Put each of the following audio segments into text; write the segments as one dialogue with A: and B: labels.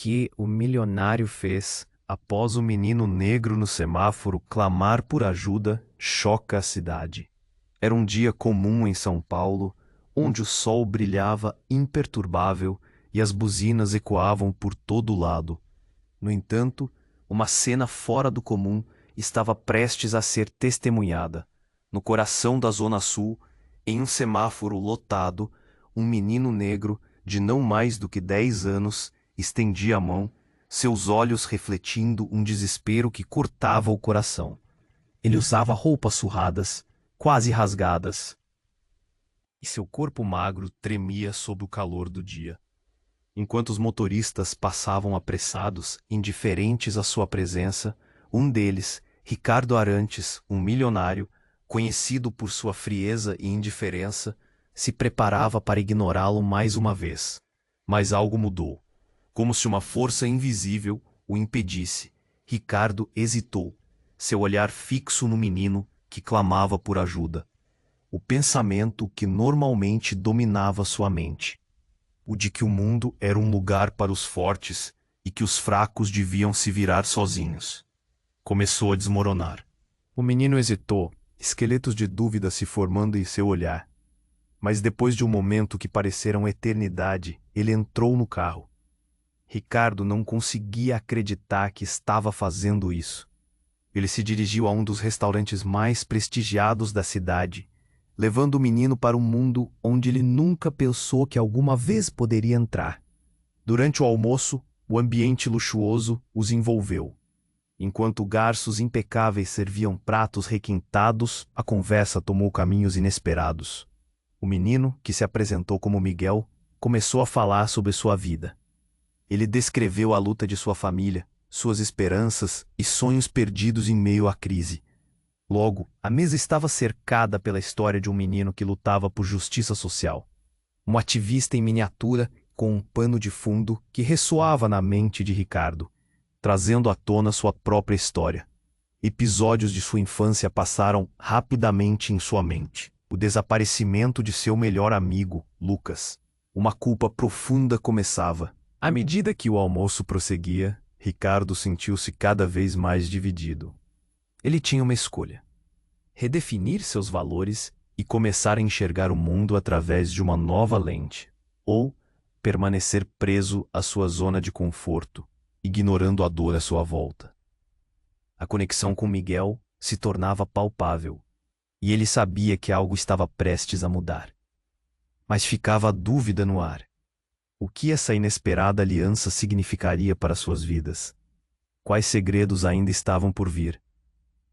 A: que o milionário fez após o menino negro no semáforo clamar por ajuda choca a cidade. Era um dia comum em São Paulo, onde o sol brilhava imperturbável e as buzinas ecoavam por todo lado. No entanto, uma cena fora do comum estava prestes a ser testemunhada. No coração da Zona Sul, em um semáforo lotado, um menino negro de não mais do que 10 anos estendia a mão, seus olhos refletindo um desespero que cortava o coração. Ele usava roupas surradas, quase rasgadas, e seu corpo magro tremia sob o calor do dia. Enquanto os motoristas passavam apressados, indiferentes à sua presença, um deles, Ricardo Arantes, um milionário, conhecido por sua frieza e indiferença, se preparava para ignorá-lo mais uma vez. Mas algo mudou. Como se uma força invisível o impedisse, Ricardo hesitou, seu olhar fixo no menino que clamava por ajuda. O pensamento que normalmente dominava sua mente. O de que o mundo era um lugar para os fortes e que os fracos deviam se virar sozinhos. Começou a desmoronar. O menino hesitou, esqueletos de dúvida se formando em seu olhar. Mas depois de um momento que parecera uma eternidade, ele entrou no carro. Ricardo não conseguia acreditar que estava fazendo isso. Ele se dirigiu a um dos restaurantes mais prestigiados da cidade, levando o menino para um mundo onde ele nunca pensou que alguma vez poderia entrar. Durante o almoço, o ambiente luxuoso os envolveu. Enquanto garçons impecáveis serviam pratos requintados, a conversa tomou caminhos inesperados. O menino, que se apresentou como Miguel, começou a falar sobre sua vida. Ele descreveu a luta de sua família, suas esperanças e sonhos perdidos em meio à crise. Logo, a mesa estava cercada pela história de um menino que lutava por justiça social. Um ativista em miniatura com um pano de fundo que ressoava na mente de Ricardo, trazendo à tona sua própria história. Episódios de sua infância passaram rapidamente em sua mente. O desaparecimento de seu melhor amigo, Lucas. Uma culpa profunda começava. À medida que o almoço prosseguia, Ricardo sentiu-se cada vez mais dividido. Ele tinha uma escolha: redefinir seus valores e começar a enxergar o mundo através de uma nova lente, ou permanecer preso à sua zona de conforto, ignorando a dor à sua volta. A conexão com Miguel se tornava palpável, e ele sabia que algo estava prestes a mudar. Mas ficava a dúvida no ar. O que essa inesperada aliança significaria para suas vidas? Quais segredos ainda estavam por vir?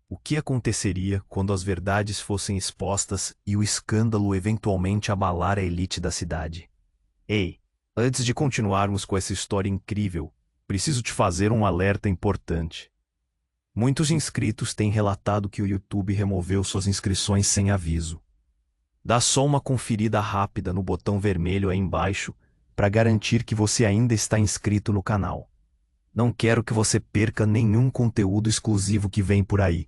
A: O que aconteceria quando as verdades fossem expostas e o escândalo eventualmente abalar a elite da cidade? Ei, antes de continuarmos com essa história incrível, preciso te fazer um alerta importante. Muitos inscritos têm relatado que o YouTube removeu suas inscrições sem aviso. Dá só uma conferida rápida no botão vermelho aí embaixo para garantir que você ainda está inscrito no canal. Não quero que você perca nenhum conteúdo exclusivo que vem por aí.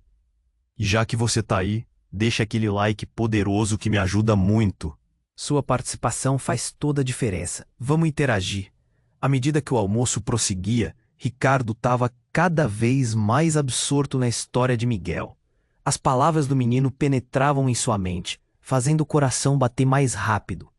A: E já que você tá aí, deixa aquele like poderoso que me ajuda muito. Sua participação faz toda a diferença. Vamos interagir. À medida que o almoço prosseguia, Ricardo estava cada vez mais absorto na história de Miguel. As palavras do menino penetravam em sua mente, fazendo o coração bater mais rápido.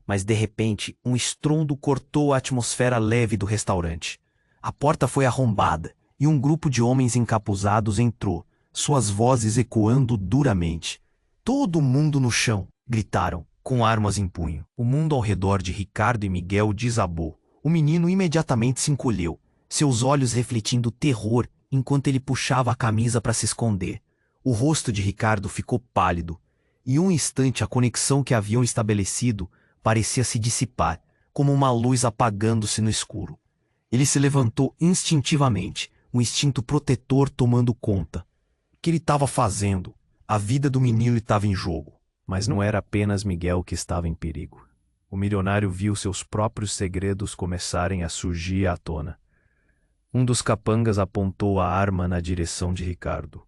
A: Mas de repente, um estrondo cortou a atmosfera leve do restaurante. A porta foi arrombada e um grupo de homens encapuzados entrou, suas vozes ecoando duramente. "Todo mundo no chão!" gritaram, com armas em punho. O mundo ao redor de Ricardo e Miguel desabou. O menino imediatamente se encolheu, seus olhos refletindo terror enquanto ele puxava a camisa para se esconder. O rosto de Ricardo ficou pálido. Em um instante, a conexão que haviam estabelecido parecia se dissipar, como uma luz apagando-se no escuro. Ele se levantou instintivamente, um instinto protetor tomando conta. O que ele estava fazendo? A vida do menino estava em jogo. Mas não era apenas Miguel que estava em perigo. O milionário viu seus próprios segredos começarem a surgir à tona. Um dos capangas apontou a arma na direção de Ricardo.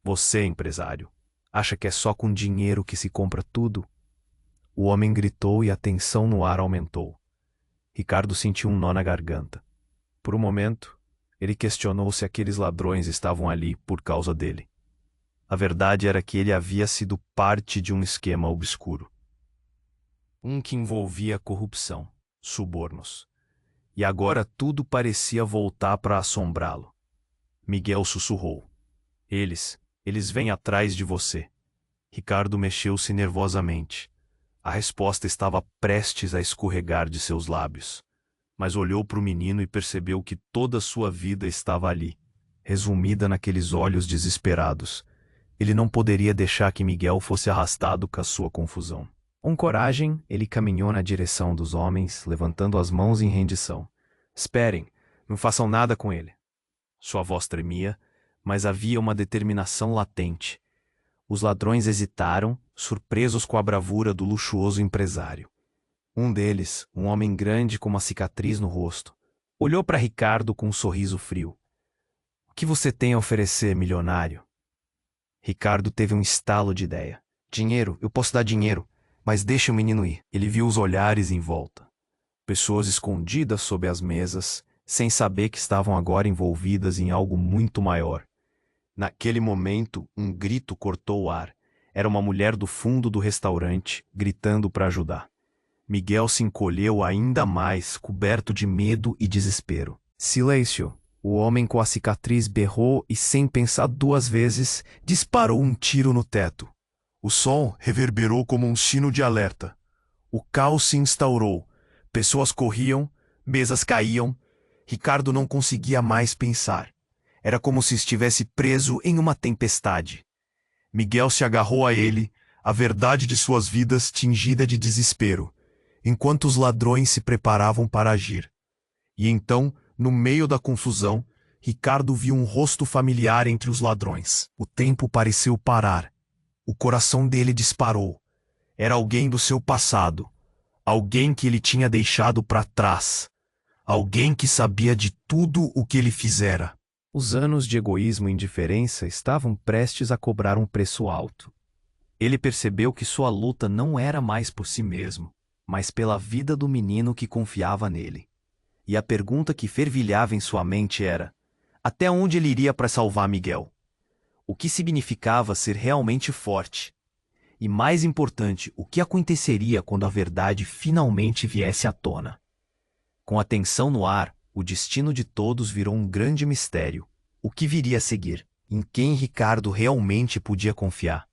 A: "Você, empresário, acha que é só com dinheiro que se compra tudo?" O homem gritou e a tensão no ar aumentou. Ricardo sentiu um nó na garganta. Por um momento, ele questionou se aqueles ladrões estavam ali por causa dele. A verdade era que ele havia sido parte de um esquema obscuro. Um que envolvia corrupção, subornos. E agora tudo parecia voltar para assombrá-lo. Miguel sussurrou. Eles vêm atrás de você. Ricardo mexeu-se nervosamente. A resposta estava prestes a escorregar de seus lábios. Mas olhou para o menino e percebeu que toda sua vida estava ali, resumida naqueles olhos desesperados. Ele não poderia deixar que Miguel fosse arrastado com a sua confusão. Com coragem, ele caminhou na direção dos homens, levantando as mãos em rendição. Esperem, não façam nada com ele. Sua voz tremia, mas havia uma determinação latente. Os ladrões hesitaram, surpresos com a bravura do luxuoso empresário. Um deles, um homem grande com uma cicatriz no rosto, olhou para Ricardo com um sorriso frio. O que você tem a oferecer, milionário? Ricardo teve um estalo de ideia. Dinheiro, eu posso dar dinheiro, mas deixe o menino ir. Ele viu os olhares em volta. Pessoas escondidas sob as mesas, sem saber que estavam agora envolvidas em algo muito maior. Naquele momento, um grito cortou o ar. Era uma mulher do fundo do restaurante, gritando para ajudar. Miguel se encolheu ainda mais, coberto de medo e desespero. Silêncio! O homem com a cicatriz berrou e, sem pensar duas vezes, disparou um tiro no teto. O som reverberou como um sino de alerta. O caos se instaurou. Pessoas corriam, mesas caíam. Ricardo não conseguia mais pensar. Era como se estivesse preso em uma tempestade. Miguel se agarrou a ele, a verdade de suas vidas tingida de desespero, enquanto os ladrões se preparavam para agir. E então, no meio da confusão, Ricardo viu um rosto familiar entre os ladrões. O tempo pareceu parar. O coração dele disparou. Era alguém do seu passado. Alguém que ele tinha deixado para trás. Alguém que sabia de tudo o que ele fizera. Os anos de egoísmo e indiferença estavam prestes a cobrar um preço alto. Ele percebeu que sua luta não era mais por si mesmo, mas pela vida do menino que confiava nele. E a pergunta que fervilhava em sua mente era: até onde ele iria para salvar Miguel? O que significava ser realmente forte? E mais importante, o que aconteceria quando a verdade finalmente viesse à tona? Com a tensão no ar, o destino de todos virou um grande mistério. O que viria a seguir? Em quem Ricardo realmente podia confiar?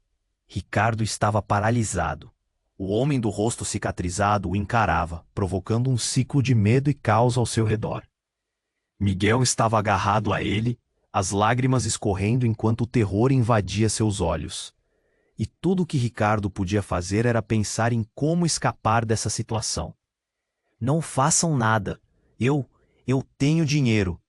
A: Ricardo estava paralisado. O homem do rosto cicatrizado o encarava, provocando um ciclo de medo e caos ao seu redor. Miguel estava agarrado a ele, as lágrimas escorrendo enquanto o terror invadia seus olhos. E tudo o que Ricardo podia fazer era pensar em como escapar dessa situação. Não façam nada. Eu tenho dinheiro,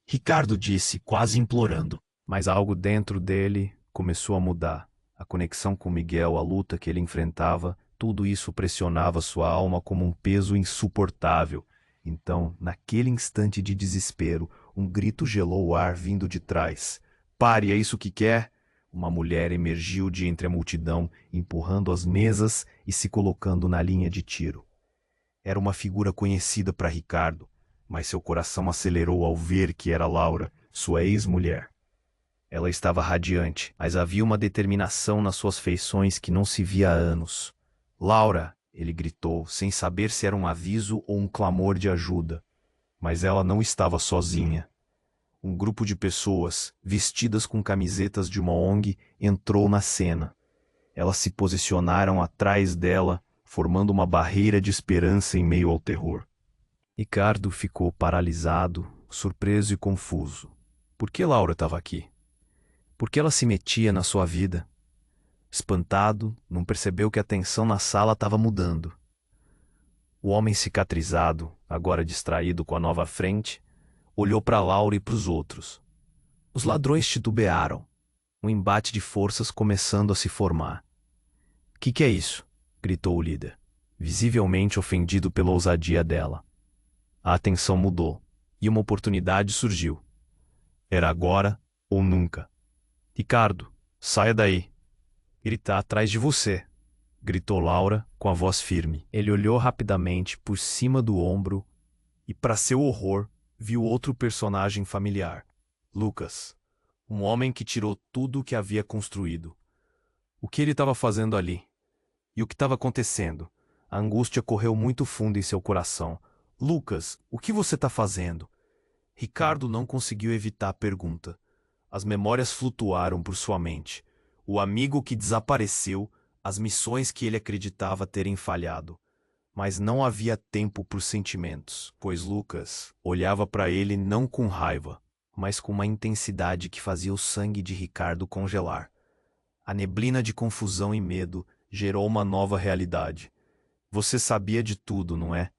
A: Ricardo disse, quase implorando. Mas algo dentro dele começou a mudar. A conexão com Miguel, a luta que ele enfrentava, tudo isso pressionava sua alma como um peso insuportável. Então, naquele instante de desespero, um grito gelou o ar vindo de trás. Pare, é isso que quer? Uma mulher emergiu de entre a multidão, empurrando as mesas e se colocando na linha de tiro. Era uma figura conhecida para Ricardo, mas seu coração acelerou ao ver que era Laura, sua ex-mulher. Ela estava radiante, mas havia uma determinação nas suas feições que não se via há anos. Laura! Ele gritou, sem saber se era um aviso ou um clamor de ajuda. Mas ela não estava sozinha. Um grupo de pessoas, vestidas com camisetas de uma ONG, entrou na cena. Elas se posicionaram atrás dela, formando uma barreira de esperança em meio ao terror. Ricardo ficou paralisado, surpreso e confuso. Por que Laura estava aqui? Por que ela se metia na sua vida? Espantado, não percebeu que a tensão na sala estava mudando. O homem cicatrizado, agora distraído com a nova frente, olhou para Laura e para os outros. Os ladrões titubearam, um embate de forças começando a se formar. Que é isso? Gritou o líder, visivelmente ofendido pela ousadia dela. A atenção mudou, e uma oportunidade surgiu. Era agora ou nunca. Ricardo, saia daí. Ele está atrás de você, gritou Laura com a voz firme. Ele olhou rapidamente por cima do ombro e, para seu horror, viu outro personagem familiar, Lucas, um homem que tirou tudo o que havia construído. O que ele estava fazendo ali? E o que estava acontecendo? A angústia correu muito fundo em seu coração. Lucas, o que você está fazendo? Ricardo não conseguiu evitar a pergunta. As memórias flutuaram por sua mente. O amigo que desapareceu, as missões que ele acreditava terem falhado. Mas não havia tempo por sentimentos, pois Lucas olhava para ele não com raiva, mas com uma intensidade que fazia o sangue de Ricardo congelar. A neblina de confusão e medo gerou uma nova realidade. Você sabia de tudo, não é?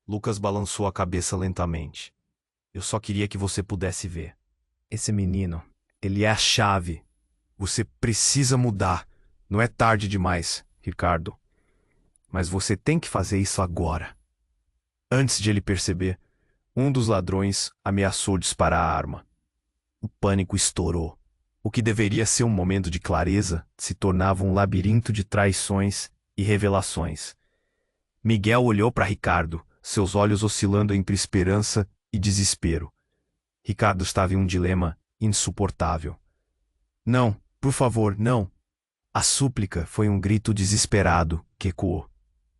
A: Lucas balançou a cabeça lentamente. Eu só queria que você pudesse ver. Esse menino, ele é a chave. Você precisa mudar. Não é tarde demais, Ricardo. Mas você tem que fazer isso agora. Antes de ele perceber, um dos ladrões ameaçou disparar a arma. O pânico estourou. O que deveria ser um momento de clareza se tornava um labirinto de traições e revelações. Miguel olhou para Ricardo, seus olhos oscilando entre esperança e desespero. Ricardo estava em um dilema insuportável. Não, por favor, não. A súplica foi um grito desesperado que ecoou.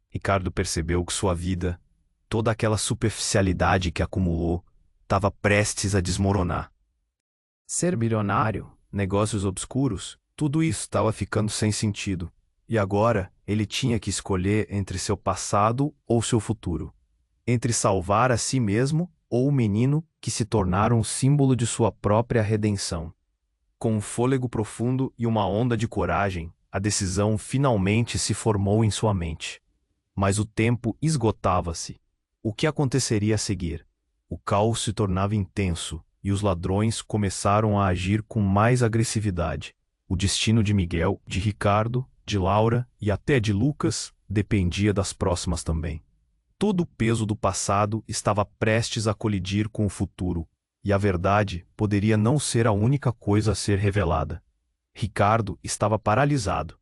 A: Ricardo percebeu que sua vida, toda aquela superficialidade que acumulou, estava prestes a desmoronar. Ser milionário, negócios obscuros, tudo isso estava ficando sem sentido. E agora ele tinha que escolher entre seu passado ou seu futuro. Entre salvar a si mesmo ou o menino que se tornara um símbolo de sua própria redenção. Com um fôlego profundo e uma onda de coragem, a decisão finalmente se formou em sua mente. Mas o tempo esgotava-se. O que aconteceria a seguir? O caos se tornava intenso e os ladrões começaram a agir com mais agressividade. O destino de Miguel, de Ricardo, de Laura e até de Lucas dependia das próximas também. Todo o peso do passado estava prestes a colidir com o futuro, e a verdade poderia não ser a única coisa a ser revelada. Ricardo estava paralisado.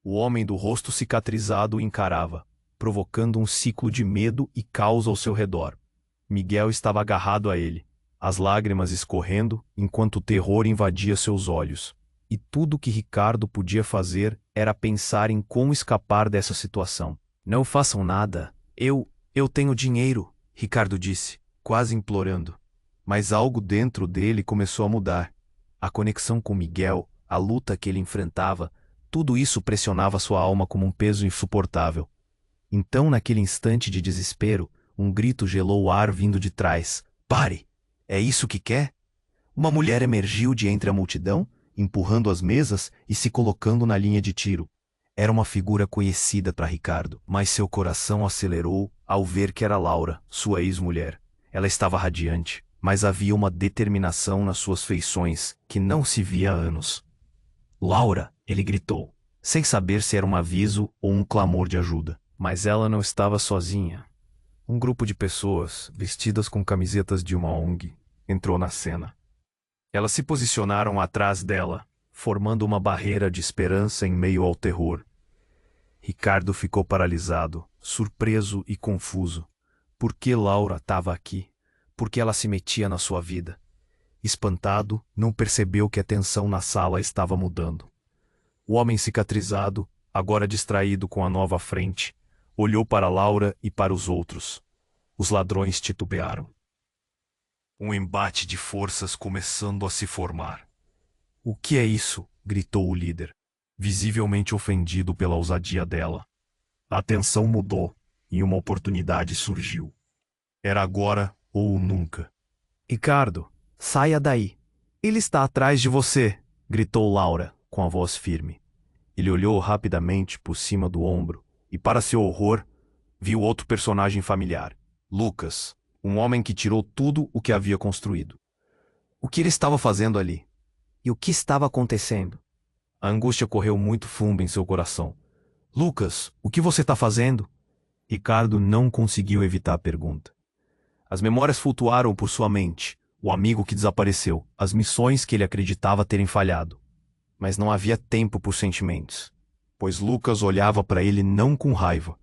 A: O homem do rosto cicatrizado o encarava, provocando um ciclo de medo e caos ao seu redor. Miguel estava agarrado a ele, as lágrimas escorrendo enquanto o terror invadia seus olhos. E tudo que Ricardo podia fazer era pensar em como escapar dessa situação. Não façam nada. Eu tenho dinheiro, Ricardo disse, quase implorando. Mas algo dentro dele começou a mudar. A conexão com Miguel, a luta que ele enfrentava, tudo isso pressionava sua alma como um peso insuportável. Então, naquele instante de desespero, um grito gelou o ar vindo de trás. Pare! É isso que quer? Uma mulher emergiu de entre a multidão, empurrando as mesas e se colocando na linha de tiro. Era uma figura conhecida para Ricardo, mas seu coração acelerou ao ver que era Laura, sua ex-mulher. Ela estava radiante, mas havia uma determinação nas suas feições que não se via há anos. Laura, ele gritou, sem saber se era um aviso ou um clamor de ajuda. Mas ela não estava sozinha. Um grupo de pessoas, vestidas com camisetas de uma ONG, entrou na cena. Elas se posicionaram atrás dela, formando uma barreira de esperança em meio ao terror. Ricardo ficou paralisado, surpreso e confuso. Por que Laura estava aqui? Por que ela se metia na sua vida? Espantado, não percebeu que a tensão na sala estava mudando. O homem cicatrizado, agora distraído com a nova frente, olhou para Laura e para os outros. Os ladrões titubearam. Um embate de forças começando a se formar. O que é isso? Gritou o líder, visivelmente ofendido pela ousadia dela. A tensão mudou e uma oportunidade surgiu. Era agora ou nunca. Ricardo, saia daí. Ele está atrás de você, gritou Laura, com a voz firme. Ele olhou rapidamente por cima do ombro e, para seu horror, viu outro personagem familiar, Lucas, um homem que tirou tudo o que havia construído. O que ele estava fazendo ali? E o que estava acontecendo? A angústia correu muito fundo em seu coração. Lucas, o que você está fazendo? Ricardo não conseguiu evitar a pergunta. As memórias flutuaram por sua mente, o amigo que desapareceu, as missões que ele acreditava terem falhado. Mas não havia tempo por sentimentos, pois Lucas olhava para ele não com raiva,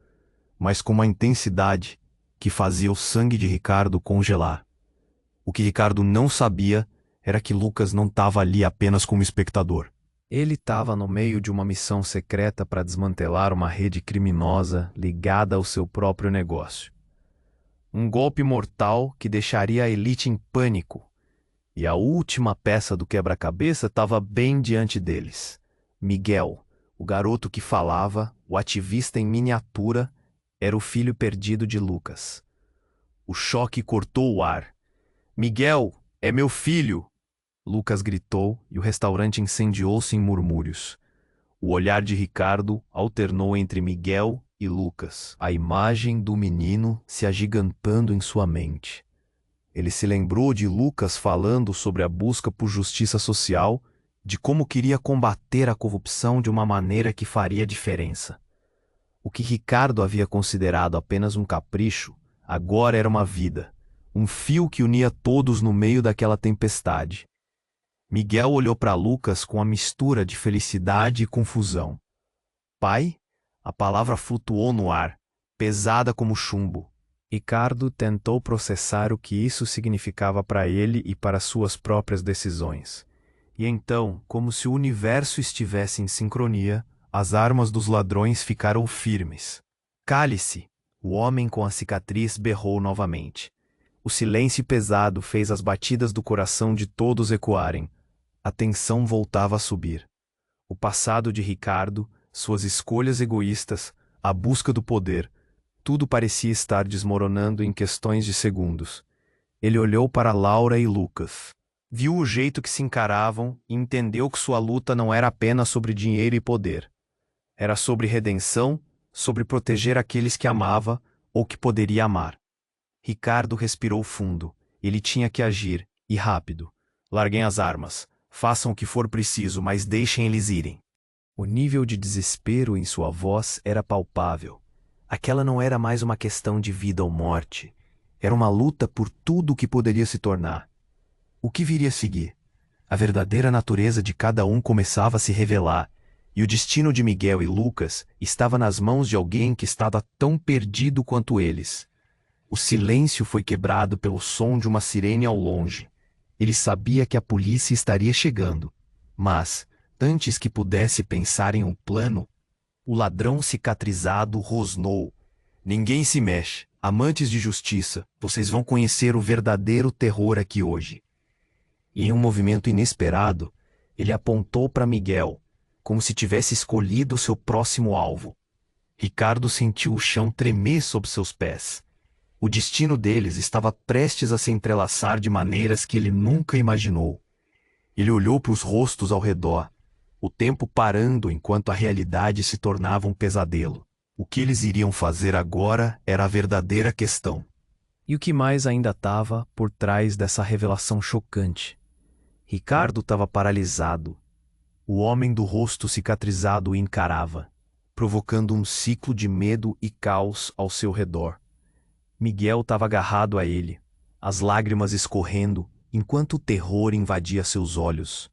A: mas com uma intensidade que fazia o sangue de Ricardo congelar. O que Ricardo não sabia era que Lucas não estava ali apenas como espectador. Ele estava no meio de uma missão secreta para desmantelar uma rede criminosa ligada ao seu próprio negócio. Um golpe mortal que deixaria a elite em pânico. E a última peça do quebra-cabeça estava bem diante deles. Miguel, o garoto que falava, o ativista em miniatura, era o filho perdido de Lucas. O choque cortou o ar. Miguel, é meu filho! Lucas gritou e o restaurante incendiou-se em murmúrios. O olhar de Ricardo alternou entre Miguel e Lucas, a imagem do menino se agigantando em sua mente. Ele se lembrou de Lucas falando sobre a busca por justiça social, de como queria combater a corrupção de uma maneira que faria diferença. O que Ricardo havia considerado apenas um capricho, agora era uma vida, um fio que unia todos no meio daquela tempestade. Miguel olhou para Lucas com a mistura de felicidade e confusão. Pai? A palavra flutuou no ar, pesada como chumbo. Ricardo tentou processar o que isso significava para ele e para suas próprias decisões. E então, como se o universo estivesse em sincronia, as armas dos ladrões ficaram firmes. Cale-se! O homem com a cicatriz berrou novamente. O silêncio pesado fez as batidas do coração de todos ecoarem. A tensão voltava a subir. O passado de Ricardo, suas escolhas egoístas, a busca do poder, tudo parecia estar desmoronando em questões de segundos. Ele olhou para Laura e Lucas. Viu o jeito que se encaravam e entendeu que sua luta não era apenas sobre dinheiro e poder. Era sobre redenção, sobre proteger aqueles que amava ou que poderia amar. Ricardo respirou fundo. Ele tinha que agir, e rápido. Larguem as armas. Façam o que for preciso, mas deixem eles irem. O nível de desespero em sua voz era palpável. Aquela não era mais uma questão de vida ou morte. Era uma luta por tudo o que poderia se tornar. O que viria a seguir? A verdadeira natureza de cada um começava a se revelar, e o destino de Miguel e Lucas estava nas mãos de alguém que estava tão perdido quanto eles. O silêncio foi quebrado pelo som de uma sirene ao longe. Ele sabia que a polícia estaria chegando, mas, antes que pudesse pensar em um plano, o ladrão cicatrizado rosnou. Ninguém se mexe. Amantes de justiça, vocês vão conhecer o verdadeiro terror aqui hoje. E em um movimento inesperado, ele apontou para Miguel, como se tivesse escolhido seu próximo alvo. Ricardo sentiu o chão tremer sob seus pés. O destino deles estava prestes a se entrelaçar de maneiras que ele nunca imaginou. Ele olhou para os rostos ao redor, o tempo parando enquanto a realidade se tornava um pesadelo. O que eles iriam fazer agora era a verdadeira questão. E o que mais ainda estava por trás dessa revelação chocante? Ricardo estava paralisado. O homem do rosto cicatrizado o encarava, provocando um ciclo de medo e caos ao seu redor. Miguel estava agarrado a ele, as lágrimas escorrendo, enquanto o terror invadia seus olhos.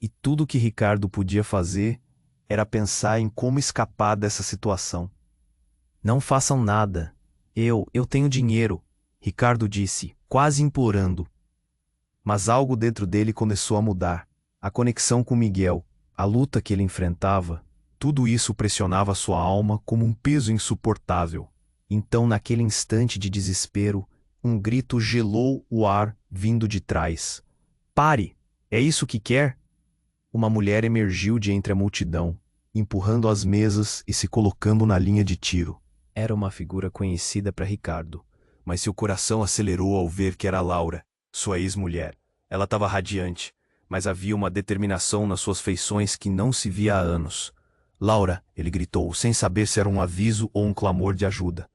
A: E tudo que Ricardo podia fazer era pensar em como escapar dessa situação. Não façam nada. Eu tenho dinheiro, Ricardo disse, quase implorando. Mas algo dentro dele começou a mudar. A conexão com Miguel, a luta que ele enfrentava, tudo isso pressionava sua alma como um peso insuportável. Então, naquele instante de desespero, um grito gelou o ar vindo de trás. Pare! É isso que quer? Uma mulher emergiu de entre a multidão, empurrando as mesas e se colocando na linha de tiro. Era uma figura conhecida para Ricardo, mas seu coração acelerou ao ver que era Laura, sua ex-mulher. Ela estava radiante, mas havia uma determinação nas suas feições que não se via há anos. Laura, ele gritou, sem saber se era um aviso ou um clamor de ajuda.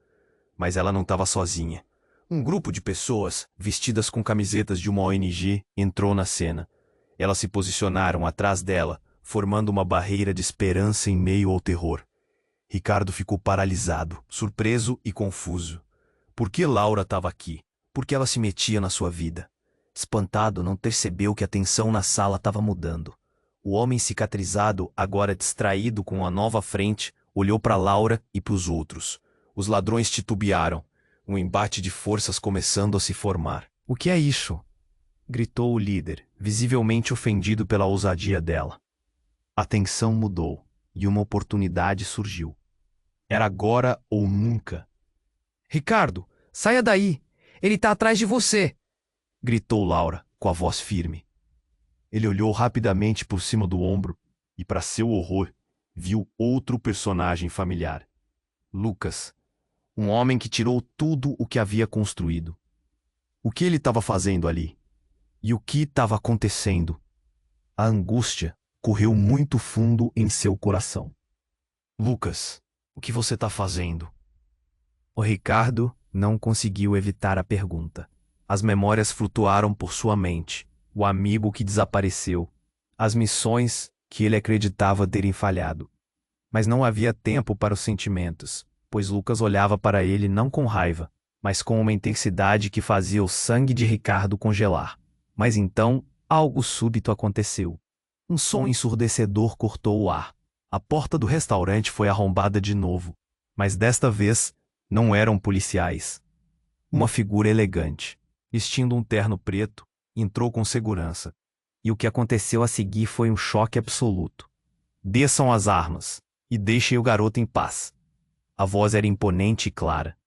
A: Mas ela não estava sozinha. Um grupo de pessoas, vestidas com camisetas de uma ONG, entrou na cena. Elas se posicionaram atrás dela, formando uma barreira de esperança em meio ao terror. Ricardo ficou paralisado, surpreso e confuso. Por que Laura estava aqui? Por que ela se metia na sua vida? Espantado, não percebeu que a tensão na sala estava mudando. O homem cicatrizado, agora distraído com a nova frente, olhou para Laura e para os outros. Os ladrões titubearam, um embate de forças começando a se formar. O que é isso? gritou o líder, visivelmente ofendido pela ousadia dela. A tensão mudou e uma oportunidade surgiu. Era agora ou nunca.
B: Ricardo, saia daí! Ele tá atrás de você!
A: Gritou Laura, com a voz firme. Ele olhou rapidamente por cima do ombro e, para seu horror, viu outro personagem familiar. Lucas, um homem que tirou tudo o que havia construído. O que ele estava fazendo ali? E o que estava acontecendo? A angústia correu muito fundo em seu coração. Lucas, o que você está fazendo?
B: O Ricardo não conseguiu evitar a pergunta. As memórias flutuaram por sua mente. O amigo que desapareceu. As missões que ele acreditava terem falhado. Mas não havia tempo para os sentimentos, pois Lucas olhava para ele não com raiva, mas com uma intensidade que fazia o sangue de Ricardo congelar. Mas então, algo súbito aconteceu. Um som ensurdecedor cortou o ar. A porta do restaurante foi arrombada de novo, mas desta vez não eram policiais. Uma figura elegante, vestindo um terno preto, entrou com segurança. E o que aconteceu a seguir foi um choque absoluto. Desçam as armas e deixem o garoto em paz. A voz era imponente e clara.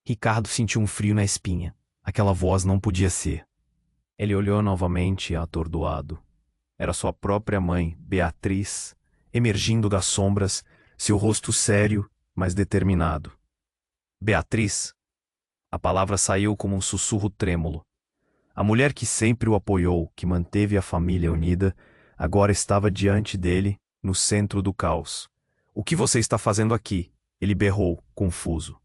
B: Ricardo sentiu um frio na espinha. Aquela voz não podia ser. Ele olhou novamente, atordoado. Era sua própria mãe, Beatriz, emergindo das sombras, seu rosto sério, mas determinado. Beatriz. A palavra saiu como um sussurro trêmulo. A mulher que sempre o apoiou, que manteve a família unida, agora estava diante dele, no centro do caos. O que você está fazendo aqui? Ele berrou, confuso.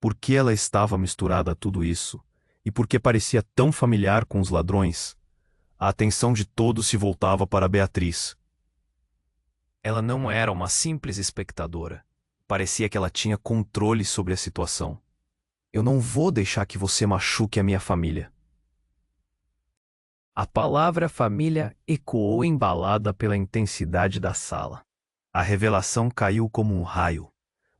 B: Por que ela estava misturada a tudo isso? E por que parecia tão familiar com os ladrões? A atenção de todos se voltava para Beatriz. Ela não era uma simples espectadora. Parecia que ela tinha controle sobre a situação. Eu não vou deixar que você machuque a minha família. A palavra família ecoou embalada pela intensidade da sala. A revelação caiu como um raio.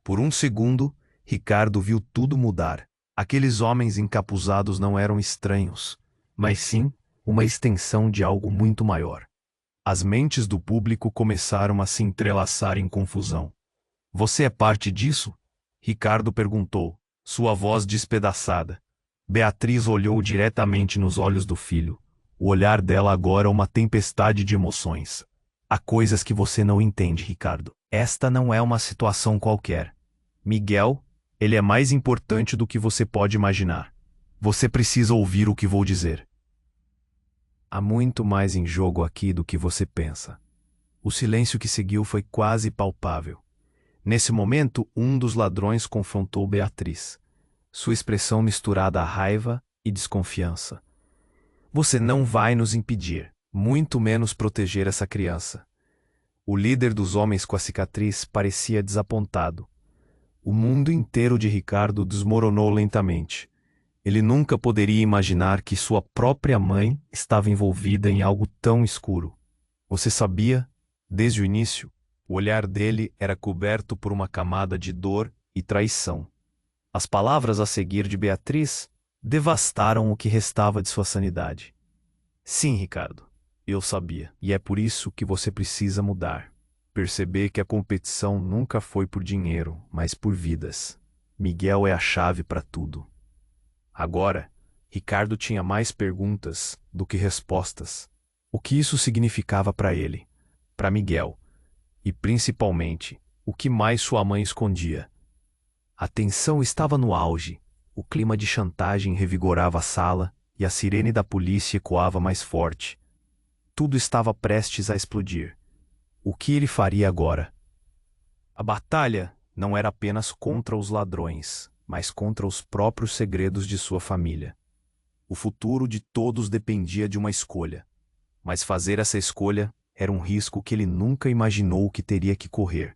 B: Por um segundo, Ricardo viu tudo mudar. Aqueles homens encapuzados não eram estranhos, mas sim uma extensão de algo muito maior. As mentes do público começaram a se entrelaçar em confusão. Você é parte disso? Ricardo perguntou, sua voz despedaçada. Beatriz olhou diretamente nos olhos do filho. O olhar dela agora uma tempestade de emoções. Há coisas que você não entende, Ricardo. Esta não é uma situação qualquer. Miguel, ele é mais importante do que você pode imaginar. Você precisa ouvir o que vou dizer. Há muito mais em jogo aqui do que você pensa. O silêncio que seguiu foi quase palpável. Nesse momento, um dos ladrões confrontou Beatriz. Sua expressão misturada a raiva e desconfiança. Você não vai nos impedir, muito menos proteger essa criança. O líder dos homens com a cicatriz parecia desapontado. O mundo inteiro de Ricardo desmoronou lentamente. Ele nunca poderia imaginar que sua própria mãe estava envolvida em algo tão escuro. Você sabia, desde o início, o olhar dele era coberto por uma camada de dor e traição. As palavras a seguir de Beatriz devastaram o que restava de sua sanidade. Sim, Ricardo, eu sabia, e é por isso que você precisa mudar. Perceber que a competição nunca foi por dinheiro, mas por vidas. Miguel é a chave para tudo. Agora, Ricardo tinha mais perguntas do que respostas. O que isso significava para ele, para Miguel, e principalmente, o que mais sua mãe escondia. A tensão estava no auge, o clima de chantagem revigorava a sala e a sirene da polícia ecoava mais forte. Tudo estava prestes a explodir. O que ele faria agora? A batalha não era apenas contra os ladrões, mas contra os próprios segredos de sua família. O futuro de todos dependia de uma escolha, mas fazer essa escolha era um risco que ele nunca imaginou que teria que correr.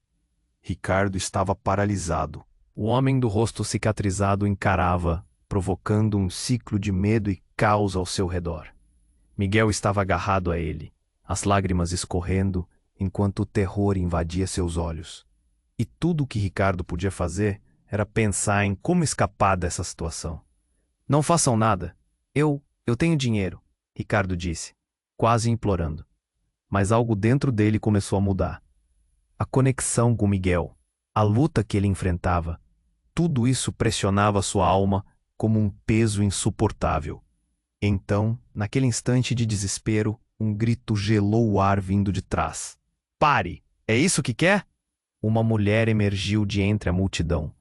B: Ricardo estava paralisado. O homem do rosto cicatrizado encarava, provocando um ciclo de medo e caos ao seu redor. Miguel estava agarrado a ele, as lágrimas escorrendo, enquanto o terror invadia seus olhos. E tudo o que Ricardo podia fazer era pensar em como escapar dessa situação. Não façam nada. Eu tenho dinheiro. Ricardo disse, quase implorando. Mas algo dentro dele começou a mudar. A conexão com Miguel, a luta que ele enfrentava, tudo isso pressionava sua alma como um peso insuportável. Então, naquele instante de desespero, um grito gelou o ar vindo de trás. Pare! É isso que quer? Uma mulher emergiu de entre a multidão,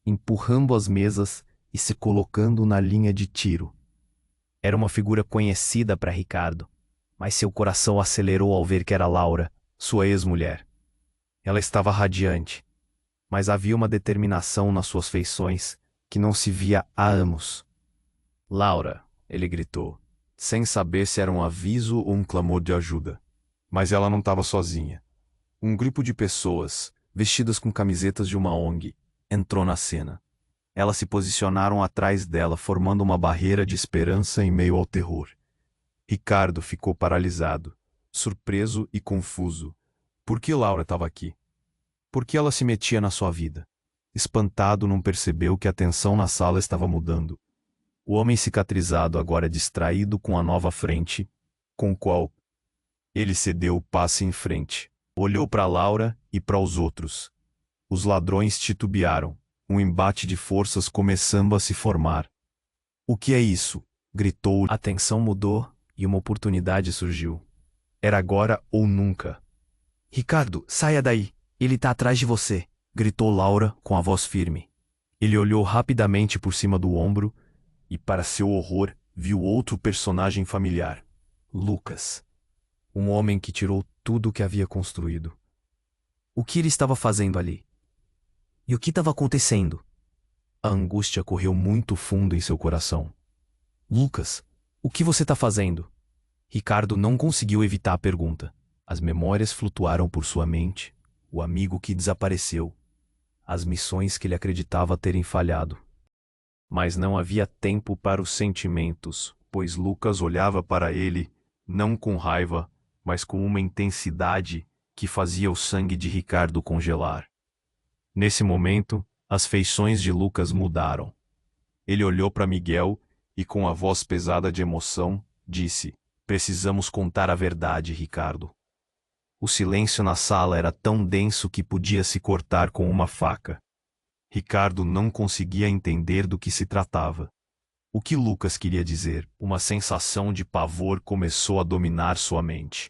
B: empurrando as mesas e se colocando na linha de tiro. Era uma figura conhecida para Ricardo, mas seu coração acelerou ao ver que era Laura, sua ex-mulher. Ela estava radiante, mas havia uma determinação nas suas feições que não se via há anos. Laura, ele gritou, sem saber se era um aviso ou um clamor de ajuda. Mas ela não estava sozinha. Um grupo de pessoas, vestidas com camisetas de uma ONG, entrou na cena. Elas se posicionaram atrás dela, formando uma barreira de esperança em meio ao terror. Ricardo ficou paralisado, surpreso e confuso. Por que Laura estava aqui? Por que ela se metia na sua vida? Espantado, não percebeu que a tensão na sala estava mudando. O homem cicatrizado, agora distraído com a nova frente, com o qual ele cedeu o passo em frente. Olhou para Laura e para os outros. Os ladrões titubearam, um embate de forças começando a se formar. O que é isso? Gritou. A tensão mudou e uma oportunidade surgiu. Era agora ou nunca. Ricardo, saia daí. Ele está atrás de você, gritou Laura com a voz firme. Ele olhou rapidamente por cima do ombro e, para seu horror, viu outro personagem familiar. Lucas. Um homem que tirou tudo o que havia construído. O que ele estava fazendo ali? E o que estava acontecendo? A angústia correu muito fundo em seu coração. Lucas, o que você está fazendo? Ricardo não conseguiu evitar a pergunta. As memórias flutuaram por sua mente, o amigo que desapareceu, as missões que ele acreditava terem falhado. Mas não havia tempo para os sentimentos, pois Lucas olhava para ele, não com raiva, mas com uma intensidade que fazia o sangue de Ricardo congelar. Nesse momento, as feições de Lucas mudaram. Ele olhou para Miguel e, com a voz pesada de emoção, disse: "Precisamos contar a verdade, Ricardo." O silêncio na sala era tão denso que podia se cortar com uma faca. Ricardo não conseguia entender do que se tratava. O que Lucas queria dizer? Uma sensação de pavor começou a dominar sua mente.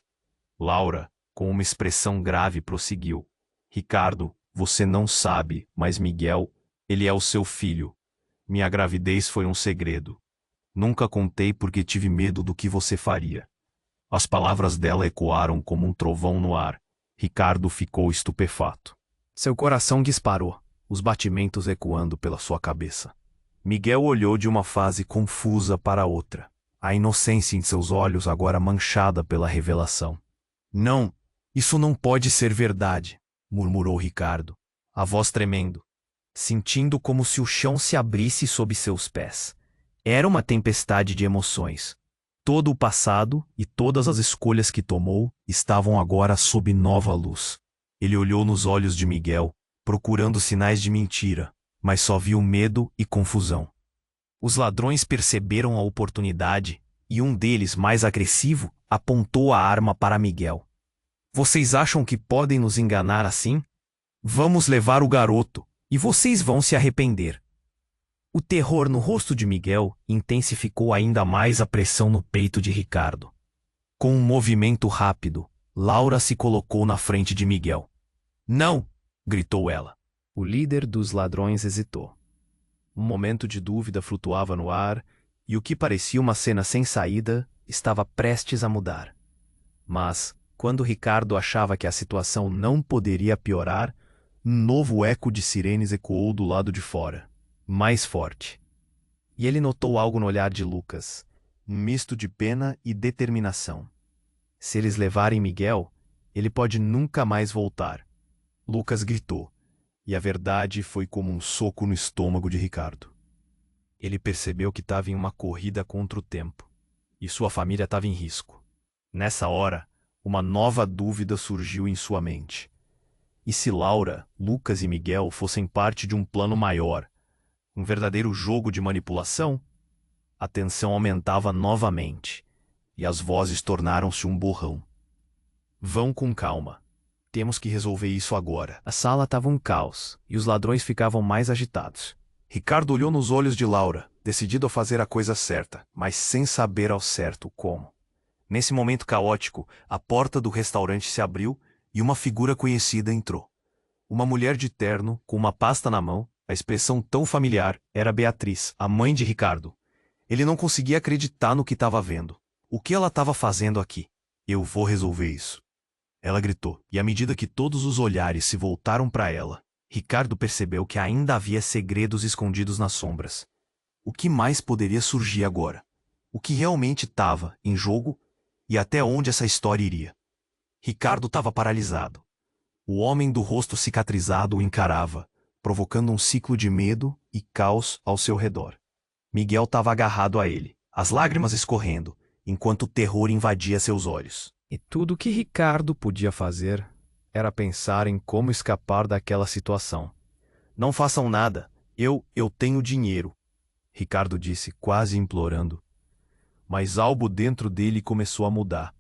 B: Laura, com uma expressão grave, prosseguiu: "Ricardo, você não sabe, mas Miguel, ele é o seu filho. Minha gravidez foi um segredo. Nunca contei porque tive medo do que você faria." As palavras dela ecoaram como um trovão no ar. Ricardo ficou estupefato. Seu coração disparou, os batimentos ecoando pela sua cabeça. Miguel olhou de uma fase confusa para outra, a inocência em seus olhos agora manchada pela revelação. "Não, isso não pode ser verdade", murmurou Ricardo, a voz tremendo, sentindo como se o chão se abrisse sob seus pés. Era uma tempestade de emoções. Todo o passado e todas as escolhas que tomou estavam agora sob nova luz. Ele olhou nos olhos de Miguel, procurando sinais de mentira, mas só viu medo e confusão. Os ladrões perceberam a oportunidade e um deles, mais agressivo, apontou a arma para Miguel. "Vocês acham que podem nos enganar assim? Vamos levar o garoto, e vocês vão se arrepender." O terror no rosto de Miguel intensificou ainda mais a pressão no peito de Ricardo. Com um movimento rápido, Laura se colocou na frente de Miguel. "Não!" gritou ela. O líder dos ladrões hesitou. Um momento de dúvida flutuava no ar, e o que parecia uma cena sem saída estava prestes a mudar. Mas, quando Ricardo achava que a situação não poderia piorar, um novo eco de sirenes ecoou do lado de fora, mais forte. E ele notou algo no olhar de Lucas, um misto de pena e determinação. Se eles levarem Miguel, ele pode nunca mais voltar. Lucas gritou, e a verdade foi como um soco no estômago de Ricardo. Ele percebeu que estava em uma corrida contra o tempo, e sua família estava em risco. Nessa hora, uma nova dúvida surgiu em sua mente. E se Laura, Lucas e Miguel fossem parte de um plano maior, um verdadeiro jogo de manipulação? A tensão aumentava novamente.
A: e as vozes tornaram-se um borrão.
B: Vão com calma. Temos que resolver isso agora. A sala estava um caos, e os ladrões ficavam mais agitados.
A: Ricardo olhou nos olhos de Laura, decidido a fazer a coisa certa, mas sem saber ao certo como. Nesse momento caótico, a porta do restaurante se abriu e uma figura conhecida entrou. Uma mulher de terno, com uma pasta na mão, a expressão tão familiar, era Beatriz, a mãe de Ricardo. Ele não conseguia acreditar no que estava vendo. O que ela estava fazendo aqui? Eu vou resolver isso. Ela gritou, e à medida que todos os olhares se voltaram para ela, Ricardo percebeu que ainda havia segredos escondidos nas sombras. O que mais poderia surgir agora? O que realmente estava em jogo e até onde essa história iria? Ricardo estava paralisado. O homem do rosto cicatrizado o encarava, provocando um ciclo de medo e caos ao seu redor. Miguel estava agarrado a ele, as lágrimas escorrendo, enquanto o terror invadia seus olhos.
B: E tudo o que Ricardo podia fazer era pensar em como escapar daquela situação.
A: Não façam nada, eu tenho dinheiro, Ricardo disse, quase implorando. Mas algo dentro dele começou a mudar.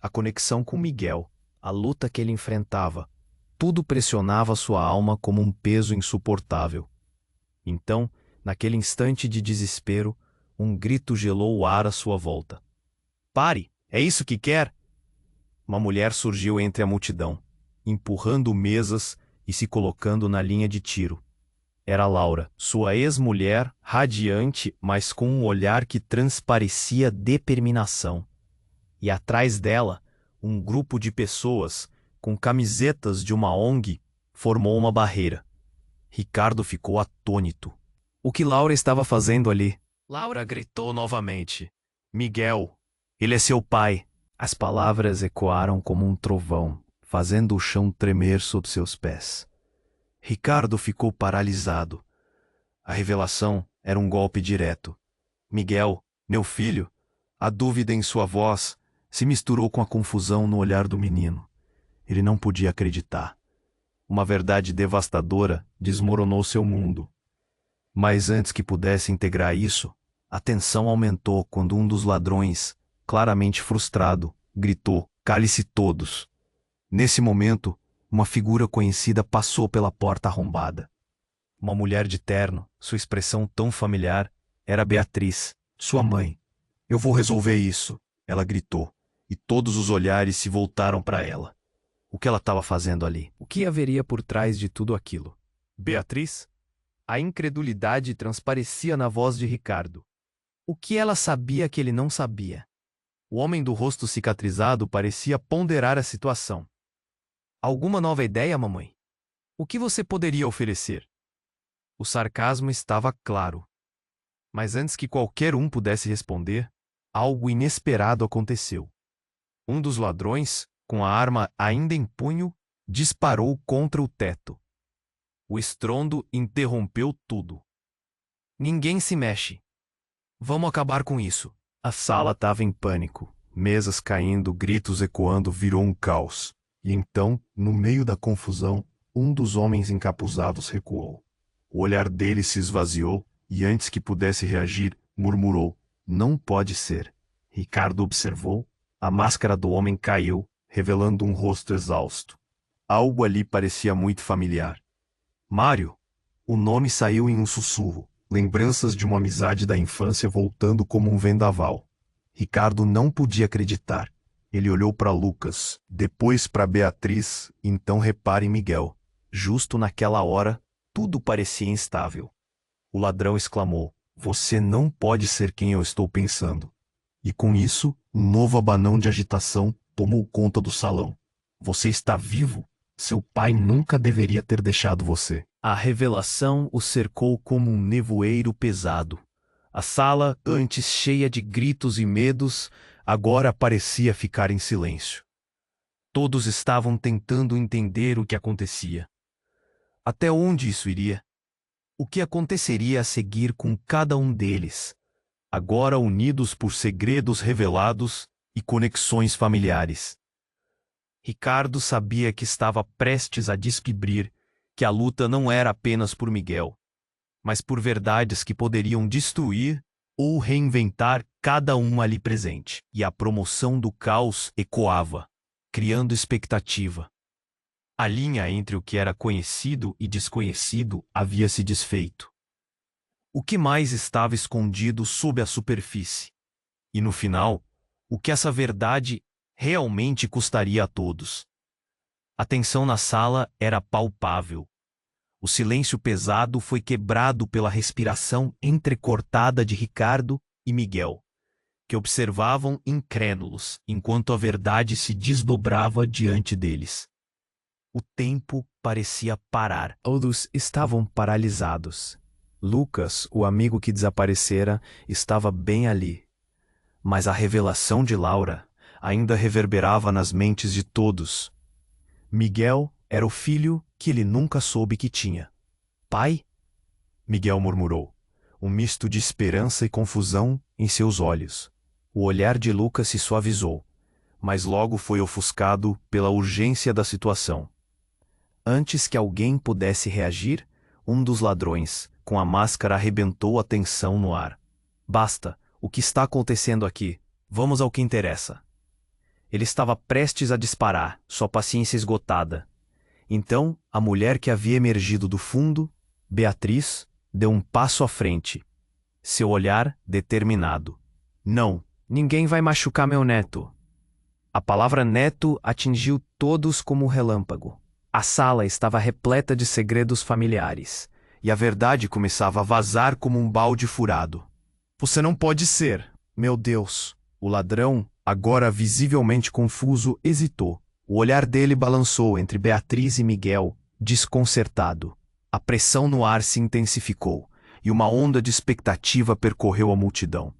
A: A conexão com Miguel, a luta que ele enfrentava, tudo pressionava sua alma como um peso insuportável. Então, naquele instante de desespero, um grito gelou o ar à sua volta. Pare! É isso que quer? Uma mulher surgiu entre a multidão, empurrando mesas e se colocando na linha de tiro. Era Laura, sua ex-mulher, radiante, mas com um olhar que transparecia determinação. E atrás dela, um grupo de pessoas, com camisetas de uma ONG, formou uma barreira. Ricardo ficou atônito. O que Laura estava fazendo ali? Laura gritou novamente. Miguel, ele é seu pai. As palavras ecoaram como um trovão, fazendo o chão tremer sob seus pés. Ricardo ficou paralisado. A revelação era um golpe direto. Miguel, meu filho, a dúvida em sua voz se misturou com a confusão no olhar do menino. Ele não podia acreditar. Uma verdade devastadora desmoronou seu mundo. Mas antes que pudesse integrar isso, a tensão aumentou quando um dos ladrões, claramente frustrado, gritou: "Cale-se todos!" Nesse momento, uma figura conhecida passou pela porta arrombada. Uma mulher de terno, sua expressão tão familiar, era Beatriz, sua mãe. "Eu vou resolver isso!" ela gritou, e todos os olhares se voltaram para ela. O que ela estava fazendo ali?
B: O que haveria por trás de tudo aquilo?
A: Beatriz?
B: A incredulidade transparecia na voz de Ricardo. O que ela sabia que ele não sabia?
A: O homem do rosto cicatrizado parecia ponderar a situação.
B: Alguma nova ideia, mamãe? O que você poderia oferecer?
A: O sarcasmo estava claro. Mas antes que qualquer um pudesse responder, algo inesperado aconteceu. Um dos ladrões, com a arma ainda em punho, disparou contra o teto. O estrondo interrompeu tudo. Ninguém se mexe. Vamos acabar com isso. A sala estava em pânico. Mesas caindo, gritos ecoando, virou um caos. E então, no meio da confusão, um dos homens encapuzados recuou. O olhar dele se esvaziou e antes que pudesse reagir, murmurou: "Não pode ser." Ricardo observou. A máscara do homem caiu, revelando um rosto exausto. Algo ali parecia muito familiar. Mário. O nome saiu em um sussurro. Lembranças de uma amizade da infância voltando como um vendaval. Ricardo não podia acreditar. Ele olhou para Lucas, depois para Beatriz, então repara em Miguel. Justo naquela hora, tudo parecia instável. O ladrão exclamou: "Você não pode ser quem eu estou pensando." E com isso, um novo abanão de agitação tomou conta do salão. "Você está vivo? Seu pai nunca deveria ter deixado você." A revelação o cercou como um nevoeiro pesado. A sala, antes cheia de gritos e medos, agora parecia ficar em silêncio. Todos estavam tentando entender o que acontecia. Até onde isso iria? O que aconteceria a seguir com cada um deles, agora unidos por segredos revelados e conexões familiares? Ricardo sabia que estava prestes a descobrir que a luta não era apenas por Miguel, mas por verdades que poderiam destruir
B: ou reinventar cada um ali presente. E a promoção do caos ecoava, criando expectativa. A linha entre o que era conhecido e desconhecido havia se desfeito. O que mais estava escondido sob a superfície? E no final, o que essa verdade realmente custaria a todos? A tensão na sala era palpável. O silêncio pesado foi quebrado pela respiração entrecortada de Ricardo e Miguel, que observavam incrédulos enquanto a verdade se desdobrava diante deles. O tempo parecia parar.
A: Todos estavam paralisados. Lucas, o amigo que desaparecera, estava bem ali. Mas a revelação de Laura ainda reverberava nas mentes de todos. Miguel era o filho que ele nunca soube que tinha. Pai? Miguel murmurou, um misto de esperança e confusão em seus olhos. O olhar de Lucas se suavizou, mas logo foi ofuscado pela urgência da situação. Antes que alguém pudesse reagir, um dos ladrões, com a máscara, arrebentou a tensão no ar. Basta, o que está acontecendo aqui? Vamos ao que interessa. Ele estava prestes a disparar, sua paciência esgotada. Então, a mulher que havia emergido do fundo, Beatriz, deu um passo à frente. Seu olhar determinado. Não, ninguém vai machucar meu neto. A palavra neto atingiu todos como um relâmpago. A sala estava repleta de segredos familiares, e a verdade começava a vazar como um balde furado. Você não pode ser, meu Deus. O ladrão, agora visivelmente confuso, hesitou. O olhar dele balançou entre Beatriz e Miguel, desconcertado. A pressão no ar se intensificou, e uma onda de expectativa percorreu a multidão.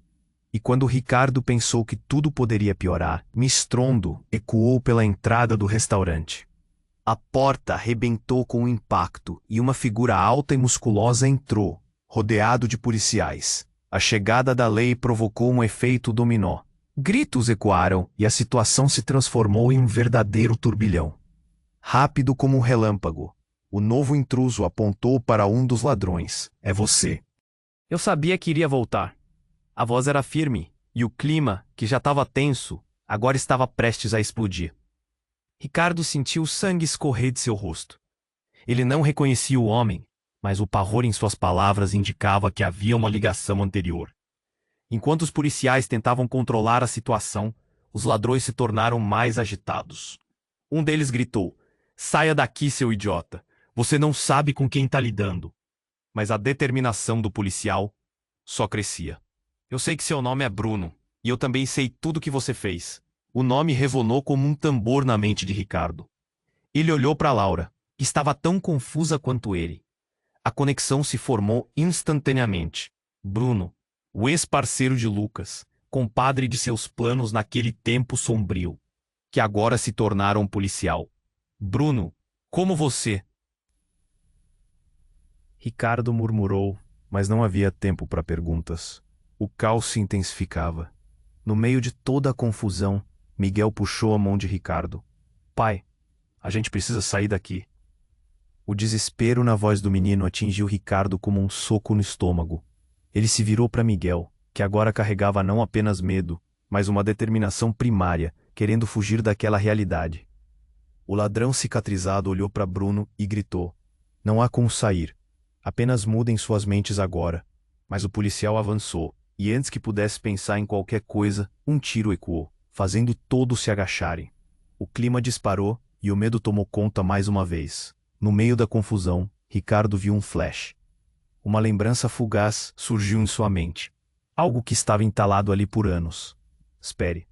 A: E quando Ricardo pensou que tudo poderia piorar, um estrondo ecoou pela entrada do restaurante. A porta arrebentou com um impacto e uma figura alta e musculosa entrou, rodeado de policiais. A chegada da lei provocou um efeito dominó. Gritos ecoaram e a situação se transformou em um verdadeiro turbilhão. Rápido como um relâmpago, o novo intruso apontou para um dos ladrões. É você. Eu sabia que iria voltar. A voz era firme e o clima, que já estava tenso, agora estava prestes a explodir. Ricardo sentiu o sangue escorrer de seu rosto. Ele não reconhecia o homem, mas o pavor em suas palavras indicava que havia uma ligação anterior. Enquanto os policiais tentavam controlar a situação, os ladrões se tornaram mais agitados. Um deles gritou: "Saia daqui, seu idiota! Você não sabe com quem está lidando." Mas a determinação do policial só crescia. "Eu sei que seu nome é Bruno, e eu também sei tudo o que você fez." O nome ressonou como um tambor na mente de Ricardo. Ele olhou para Laura, que estava tão confusa quanto ele. A conexão se formou instantaneamente. Bruno, o ex-parceiro de Lucas, compadre de seus planos naquele tempo sombrio, que agora se tornara um policial. "Bruno, como você?" Ricardo murmurou, mas não havia tempo para perguntas. O caos se intensificava. No meio de toda a confusão, Miguel puxou a mão de Ricardo. "Pai, a gente precisa sair daqui." O desespero na voz do menino atingiu Ricardo como um soco no estômago. Ele se virou para Miguel, que agora carregava não apenas medo, mas uma determinação primária, querendo fugir daquela realidade. O ladrão cicatrizado olhou para Bruno e gritou: "Não há como sair. Apenas mudem suas mentes agora." Mas o policial avançou, e antes que pudesse pensar em qualquer coisa, um tiro ecoou, fazendo todos se agacharem. O clima disparou e o medo tomou conta mais uma vez. No meio da confusão, Ricardo viu um flash. Uma lembrança fugaz surgiu em sua mente. Algo que estava entalado ali por anos. "Espere.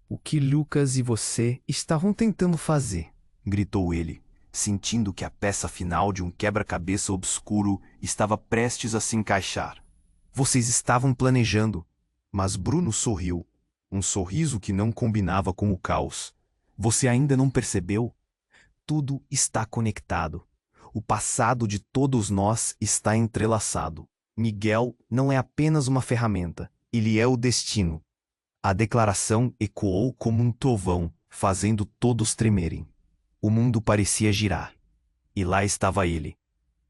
A: O que Lucas e você estavam tentando fazer?" gritou ele, sentindo que a peça final de um quebra-cabeça obscuro estava prestes a se encaixar. "Vocês estavam planejando." Mas Bruno sorriu. Um sorriso que não combinava com o caos. "Você ainda não percebeu? Tudo está conectado. O passado de todos nós está entrelaçado. Miguel não é apenas uma ferramenta, ele é o destino." A declaração ecoou como um trovão, fazendo todos tremerem. O mundo parecia girar. E lá estava ele,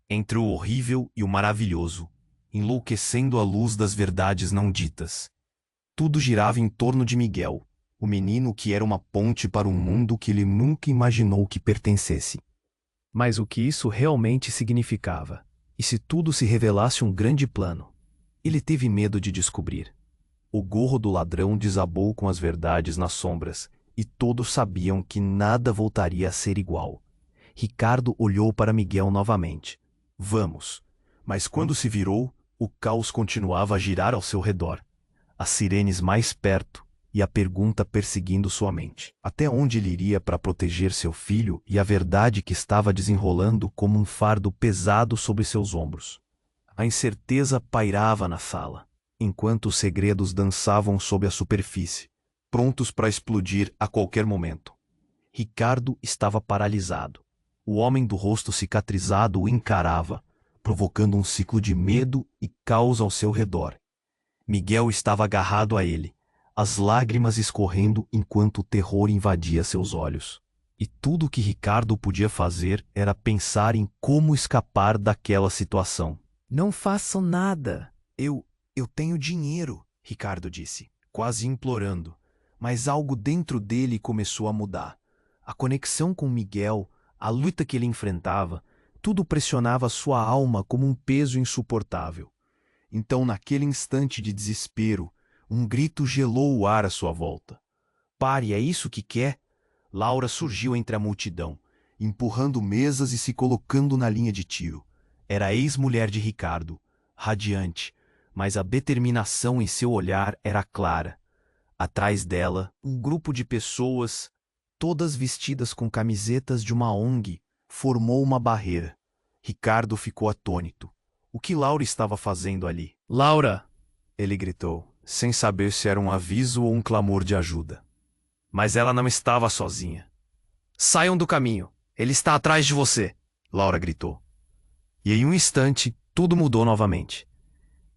A: entre o horrível e o maravilhoso, enlouquecendo à luz das verdades não ditas. Tudo girava em torno de Miguel, o menino que era uma ponte para um mundo que ele nunca imaginou que pertencesse.
B: Mas o que isso realmente significava? E se tudo se revelasse um grande plano? Ele teve medo de descobrir. O gorro do ladrão desabou com as verdades nas sombras, e todos sabiam que nada voltaria a ser igual. Ricardo olhou para Miguel novamente. Vamos. Mas quando se virou, o caos continuava a girar ao seu redor. As sirenes mais perto e a pergunta perseguindo sua mente. Até onde ele iria para proteger seu filho e a verdade que estava desenrolando como um fardo pesado sobre seus ombros. A incerteza pairava na sala, enquanto os segredos dançavam sob a superfície, prontos para explodir a qualquer momento. Ricardo estava paralisado. O homem do rosto cicatrizado o encarava, provocando um ciclo de medo e caos ao seu redor. Miguel estava agarrado a ele, as lágrimas escorrendo enquanto o terror invadia seus olhos. E tudo o que Ricardo podia fazer era pensar em como escapar daquela situação. Não façam nada. Eu tenho dinheiro, Ricardo disse, quase implorando. Mas algo dentro dele começou a mudar. A conexão com Miguel, a luta que ele enfrentava, tudo pressionava sua alma como um peso insuportável. Então, naquele instante de desespero, um grito gelou o ar à sua volta. Pare, é isso que quer? Laura surgiu entre a multidão, empurrando mesas e se colocando na linha de tiro. Era a ex-mulher de Ricardo, radiante, mas a determinação em seu olhar era clara. Atrás dela, um grupo de pessoas, todas vestidas com camisetas de uma ONG, formou uma barreira. Ricardo ficou atônito. O que Laura estava fazendo ali? Laura! Ele gritou, sem saber se era um aviso ou um clamor de ajuda. Mas ela não estava sozinha. Saiam do caminho! Ele está atrás de você! Laura gritou. E em um instante, tudo mudou novamente.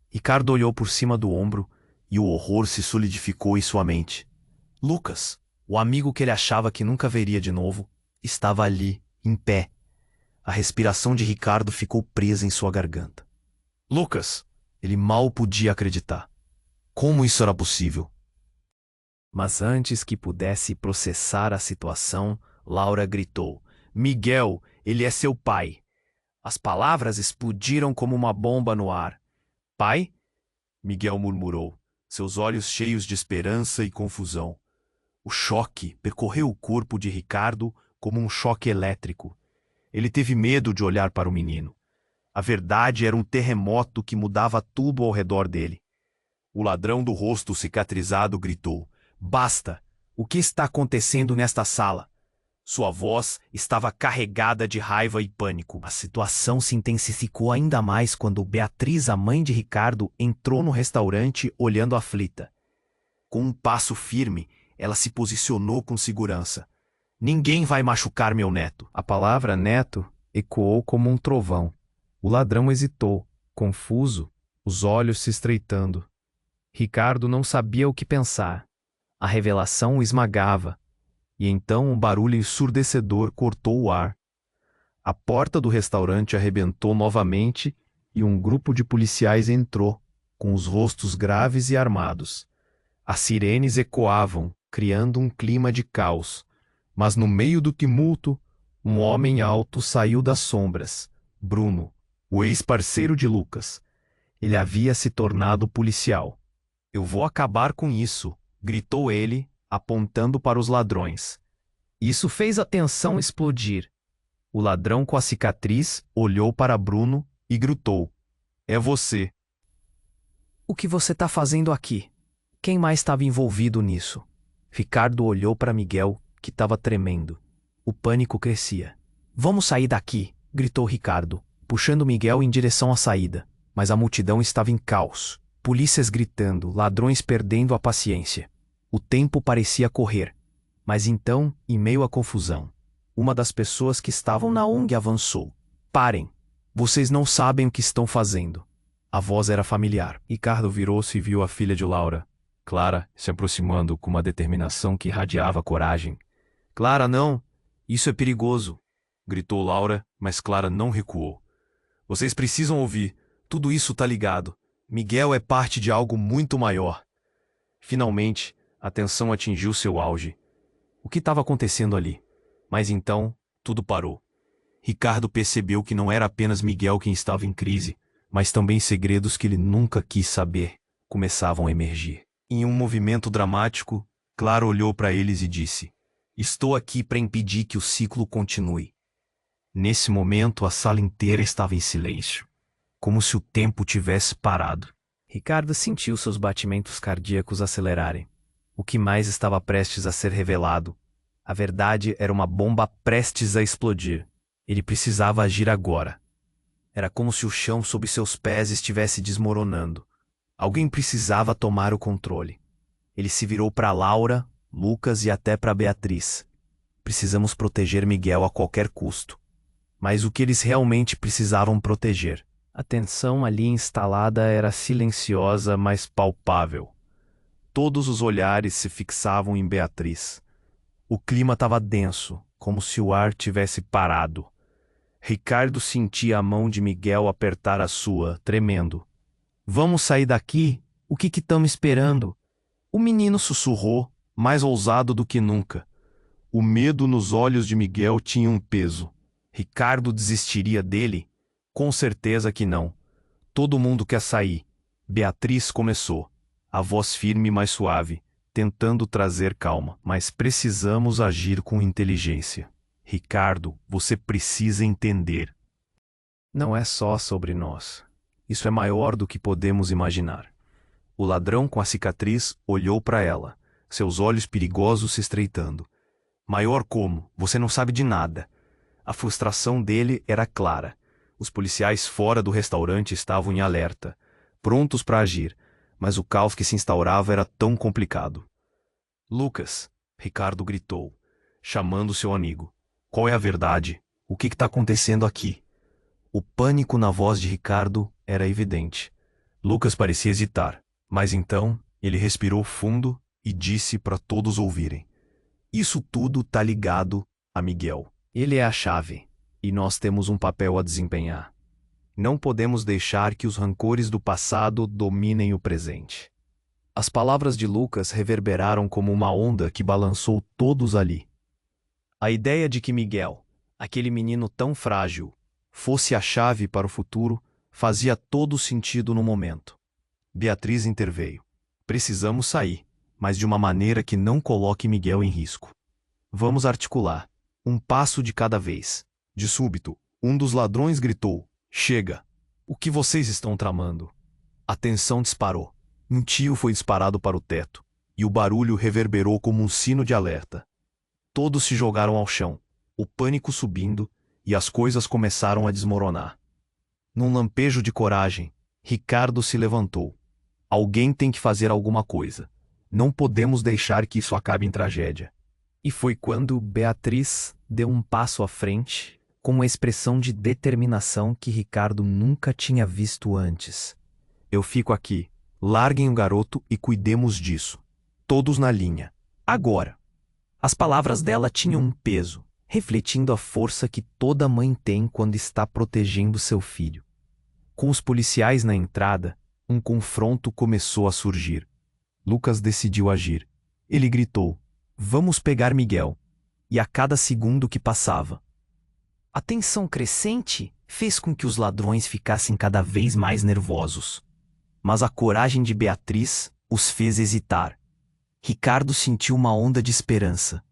B: Ricardo olhou por cima do ombro e o horror se solidificou em sua mente. Lucas, o amigo que ele achava que nunca veria de novo, estava ali, em pé. A respiração de Ricardo ficou presa em sua garganta. Lucas! Ele mal podia acreditar. Como isso era possível? Mas antes que pudesse processar a situação, Laura gritou: Miguel, ele é seu pai. As palavras explodiram como uma bomba no ar. Pai? Miguel murmurou, seus olhos cheios de esperança e confusão. O choque percorreu o corpo de Ricardo como um choque elétrico. Ele teve medo de olhar para o menino. A verdade era um terremoto que mudava tudo ao redor dele. O ladrão do rosto cicatrizado gritou: Basta! O que está acontecendo nesta sala? Sua voz estava carregada de raiva e pânico. A situação se intensificou ainda mais quando Beatriz, a mãe de Ricardo, entrou no restaurante olhando aflita. Com um passo firme, ela se posicionou com segurança. Ninguém vai machucar meu neto. A palavra neto ecoou como um trovão. O ladrão hesitou, confuso, os olhos se estreitando. Ricardo não sabia o que pensar. A revelação o esmagava. E então um barulho ensurdecedor cortou o ar. A porta do restaurante arrebentou novamente e um grupo de policiais entrou, com os rostos graves e armados. As sirenes ecoavam, criando um clima de caos. Mas no meio do tumulto, um homem alto saiu das sombras. Bruno, o ex-parceiro de Lucas. Ele havia se tornado policial. Eu vou acabar com isso, gritou ele, apontando para os ladrões. Isso fez a tensão explodir. O ladrão com a cicatriz olhou para Bruno e gritou: É você. O que você está fazendo aqui? Quem mais estava envolvido nisso? Ricardo olhou para Miguel, que estava tremendo. O pânico crescia. Vamos sair daqui, gritou Ricardo, puxando Miguel em direção à saída. Mas a multidão estava em caos. Polícias gritando, ladrões perdendo a paciência. O tempo parecia correr. Mas então, em meio à confusão, uma das pessoas que estavam na ONG avançou. Parem! Vocês não sabem o que estão fazendo. A voz era familiar. Ricardo virou-se e viu a filha de Laura, Clara, se aproximando com uma determinação que irradiava coragem. Clara, não! Isso é perigoso! Gritou Laura, mas Clara não recuou. Vocês precisam ouvir.
A: Tudo isso tá ligado. Miguel é parte de algo muito maior. Finalmente, a tensão atingiu seu auge. O que estava acontecendo ali? Mas então, tudo parou. Ricardo percebeu que não era apenas Miguel quem estava em crise, mas também segredos que ele nunca quis saber começavam a emergir. Em um movimento dramático, Clara olhou para eles e disse: "Estou aqui para impedir que o ciclo continue." Nesse momento, a sala inteira estava em silêncio, como se o tempo tivesse parado.
B: Ricardo sentiu seus batimentos cardíacos acelerarem. O que mais estava prestes a ser revelado? A verdade era uma bomba prestes a explodir. Ele precisava agir agora. Era como se o chão sob seus pés estivesse desmoronando. Alguém precisava tomar o controle. Ele se virou para Laura, Lucas e até para Beatriz. Precisamos proteger Miguel a qualquer custo. Mas o que eles realmente precisavam proteger? A tensão ali instalada era silenciosa, mas palpável. Todos os olhares se fixavam em Beatriz. O clima estava denso, como se o ar tivesse parado. Ricardo sentia a mão de Miguel apertar a sua, tremendo. "Vamos sair daqui? O que estamos esperando?" O menino sussurrou, mais ousado do que nunca. O medo nos olhos de Miguel tinha um peso. Ricardo desistiria dele? Com certeza que não. "Todo mundo quer sair." Beatriz começou, a voz firme mas suave, tentando trazer calma. "Mas precisamos agir com inteligência. Ricardo, você precisa entender. Não é só sobre nós. Isso é maior do que podemos imaginar." O ladrão com a cicatriz olhou para ela, seus olhos perigosos se estreitando. "Maior como? Você não sabe de nada." A frustração dele era clara. Os policiais fora do restaurante estavam em alerta, prontos para agir, mas o caos que se instaurava era tão complicado. "Lucas," Ricardo gritou, chamando seu amigo. "Qual é a verdade? O que está acontecendo aqui?" O pânico na voz de Ricardo era evidente. Lucas parecia hesitar, mas então ele respirou fundo e disse para todos ouvirem: "Isso tudo tá ligado a Miguel. Ele é a chave, e nós temos um papel a desempenhar. Não podemos deixar que os rancores do passado dominem o presente." As palavras de Lucas reverberaram como uma onda que balançou todos ali. A ideia de que Miguel, aquele menino tão frágil, fosse a chave para o futuro, fazia todo sentido no momento. Beatriz interveio. "Precisamos sair, mas de uma maneira que não coloque Miguel em risco. Vamos articular, um passo de cada vez." De súbito, um dos ladrões gritou: "Chega! O que vocês estão tramando?" A tensão disparou. Um tiro foi disparado para o teto, e o barulho reverberou como um sino de alerta. Todos se jogaram ao chão, o pânico subindo, e as coisas começaram a desmoronar. Num lampejo de coragem, Ricardo se levantou. "Alguém tem que fazer alguma coisa. Não podemos deixar que isso acabe em tragédia." E foi quando Beatriz deu um passo à frente, com uma expressão de determinação que Ricardo nunca tinha visto antes. "Eu fico aqui. Larguem o garoto e cuidemos disso. Todos na linha. Agora." As palavras dela tinham um peso, refletindo a força que toda mãe tem quando está protegendo seu filho. Com os policiais na entrada, um confronto começou a surgir. Lucas decidiu agir. Ele gritou: "Vamos pegar Miguel." E a cada segundo que passava, a tensão crescente fez com que os ladrões ficassem cada vez mais nervosos. Mas a coragem de Beatriz os fez hesitar. Ricardo sentiu uma onda de esperança.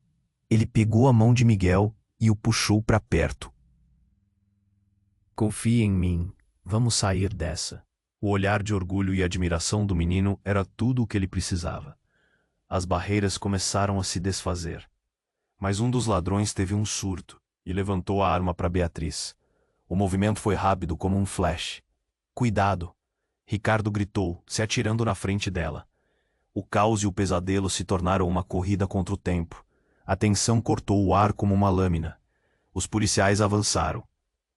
B: Ele pegou a mão de Miguel e o puxou para perto. "Confie em mim. Vamos sair dessa." O olhar de orgulho e admiração do menino era tudo o que ele precisava. As barreiras começaram a se desfazer. Mas um dos ladrões teve um surto e levantou a arma para Beatriz. O movimento foi rápido como um flash. "Cuidado!" Ricardo gritou, se atirando na frente dela. O caos e o pesadelo se tornaram uma corrida contra o tempo. A tensão cortou o ar como uma lâmina. Os policiais avançaram.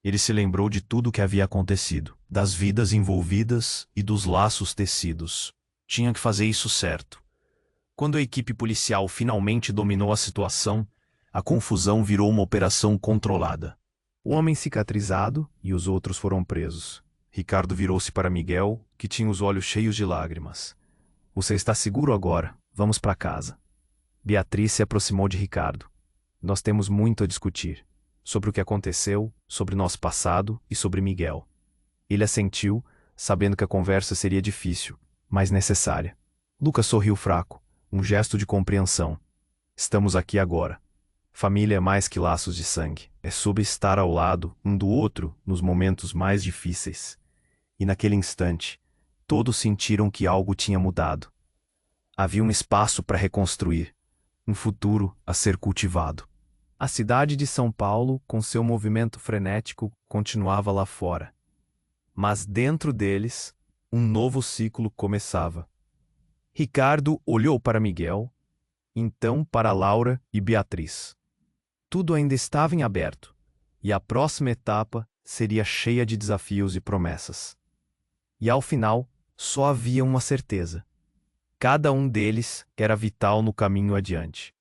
B: Ele se lembrou de tudo o que havia acontecido, das vidas envolvidas e dos laços tecidos. Tinha que fazer isso certo. Quando a equipe policial finalmente dominou a situação, a confusão virou uma operação controlada. O homem cicatrizado e os outros foram presos.
A: Ricardo virou-se para Miguel, que tinha os olhos cheios de lágrimas. Você está seguro agora? Vamos para casa. Beatriz se aproximou de Ricardo. Nós temos muito a discutir. Sobre o que aconteceu, sobre nosso passado e sobre Miguel. Ele assentiu, sabendo que a conversa seria difícil, mas necessária. Lucas sorriu fraco, um gesto de compreensão. Estamos aqui agora. Família é mais que laços de sangue. É sobre estar ao lado um do outro nos momentos mais difíceis. E naquele instante, todos sentiram que algo tinha mudado. Havia um espaço para reconstruir, um futuro a ser cultivado. A cidade de São Paulo, com seu movimento frenético, continuava lá fora. Mas dentro deles, um novo ciclo começava. Ricardo olhou para Miguel, então para Laura e Beatriz. Tudo ainda estava em aberto, e a próxima etapa seria cheia de desafios e promessas. E ao final, só havia uma certeza. Cada um deles era vital no caminho adiante.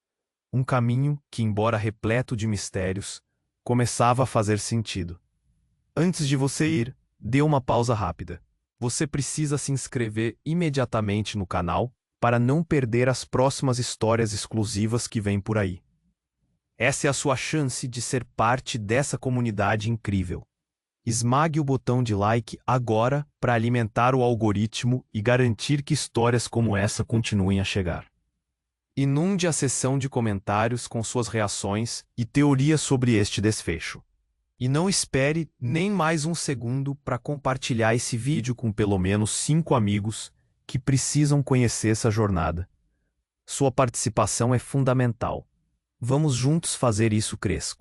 A: Um caminho que, embora repleto de mistérios, começava a fazer sentido. Antes de você ir, dê uma pausa rápida. Você precisa se inscrever imediatamente no canal para não perder as próximas histórias exclusivas que vêm por aí. Essa é a sua chance de ser parte dessa comunidade incrível. Esmague o botão de like agora para alimentar o algoritmo e garantir que histórias como essa continuem a chegar. Inunde a seção de comentários com suas reações e teorias sobre este desfecho. E não espere nem mais um segundo para compartilhar esse vídeo com pelo menos 5 amigos que precisam conhecer essa jornada. Sua participação é fundamental. Vamos juntos fazer isso crescer.